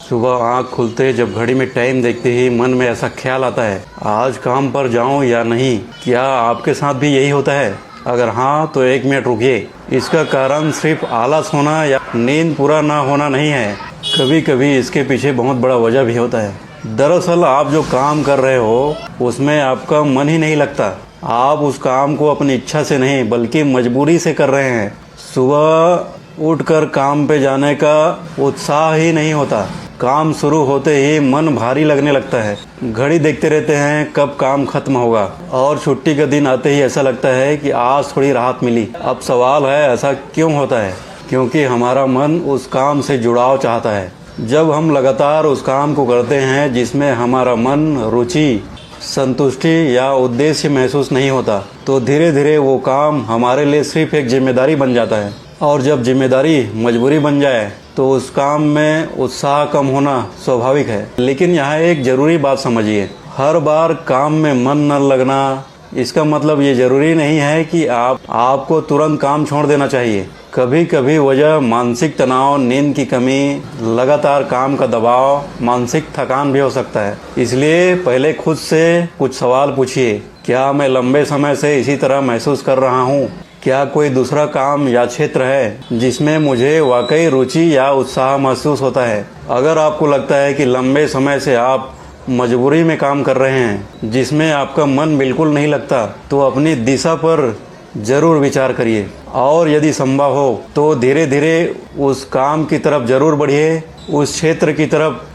सुबह आँख खुलते जब घड़ी में टाइम देखते ही मन में ऐसा ख्याल आता है, आज काम पर जाऊं या नहीं। क्या आपके साथ भी यही होता है? अगर हाँ तो 1 मिनट रुकिए। इसका कारण सिर्फ आलस होना या नींद पूरा ना होना नहीं है, कभी कभी इसके पीछे बहुत बड़ा वजह भी होता है। दरअसल आप जो काम कर रहे हो उसमें आपका मन ही नहीं लगता। आप उस काम को अपनी इच्छा से नहीं बल्कि मजबूरी से कर रहे हैं। सुबह उठकर काम पे जाने का उत्साह ही नहीं होता। काम शुरू होते ही मन भारी लगने लगता है। घड़ी देखते रहते हैं कब काम खत्म होगा, और छुट्टी का दिन आते ही ऐसा लगता है कि आज थोड़ी राहत मिली। अब सवाल है, ऐसा क्यों होता है? क्योंकि हमारा मन उस काम से जुड़ाव चाहता है। जब हम लगातार उस काम को करते हैं जिसमें हमारा मन रुचि, संतुष्टि या उद्देश्य महसूस नहीं होता, तो धीरे धीरे वो काम हमारे लिए सिर्फ एक जिम्मेदारी बन जाता है। और जब जिम्मेदारी मजबूरी बन जाए तो उस काम में उत्साह कम होना स्वाभाविक है। लेकिन यहाँ एक जरूरी बात समझिए, हर बार काम में मन न लगना इसका मतलब ये जरूरी नहीं है कि आपको तुरंत काम छोड़ देना चाहिए। कभी कभी वजह मानसिक तनाव, नींद की कमी, लगातार काम का दबाव, मानसिक थकान भी हो सकता है। इसलिए पहले खुद से कुछ सवाल पूछिए। क्या मैं लंबे समय से इसी तरह महसूस कर रहा हूँ? क्या कोई दूसरा काम या क्षेत्र है जिसमें मुझे वाकई रुचि या उत्साह महसूस होता है? अगर आपको लगता है कि लंबे समय से आप मजबूरी में काम कर रहे हैं जिसमें आपका मन बिल्कुल नहीं लगता, तो अपनी दिशा पर जरूर विचार करिए। और यदि संभव हो तो धीरे धीरे उस काम की तरफ जरूर बढ़िए। उस क्षेत्र की तरफ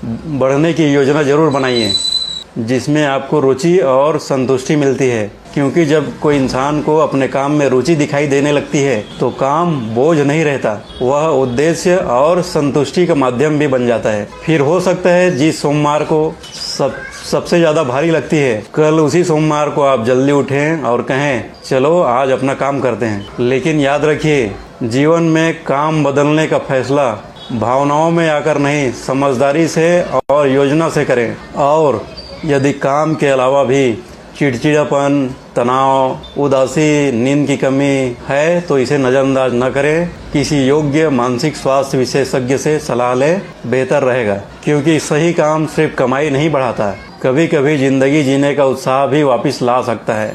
बढ़ने की योजना जरूर बनाइए जिसमें आपको रुचि और संतुष्टि मिलती है। क्योंकि जब कोई इंसान को अपने काम में रुचि दिखाई देने लगती है तो काम बोझ नहीं रहता, वह उद्देश्य और संतुष्टि का माध्यम भी बन जाता है। फिर हो सकता है जिस सोमवार को सबसे ज़्यादा भारी लगती है, कल उसी सोमवार को आप जल्दी उठें और कहें चलो आज अपना काम करते हैं। लेकिन याद रखिए, जीवन में काम बदलने का फैसला भावनाओं में आकर नहीं, समझदारी से और योजना से करें। और यदि काम के अलावा भी चिड़चिड़ापन, तनाव, उदासी, नींद की कमी है तो इसे नज़रअंदाज न करें। किसी योग्य मानसिक स्वास्थ्य विशेषज्ञ से सलाह लें, बेहतर रहेगा। क्योंकि सही काम सिर्फ कमाई नहीं बढ़ाता, कभी कभी जिंदगी जीने का उत्साह भी वापस ला सकता है।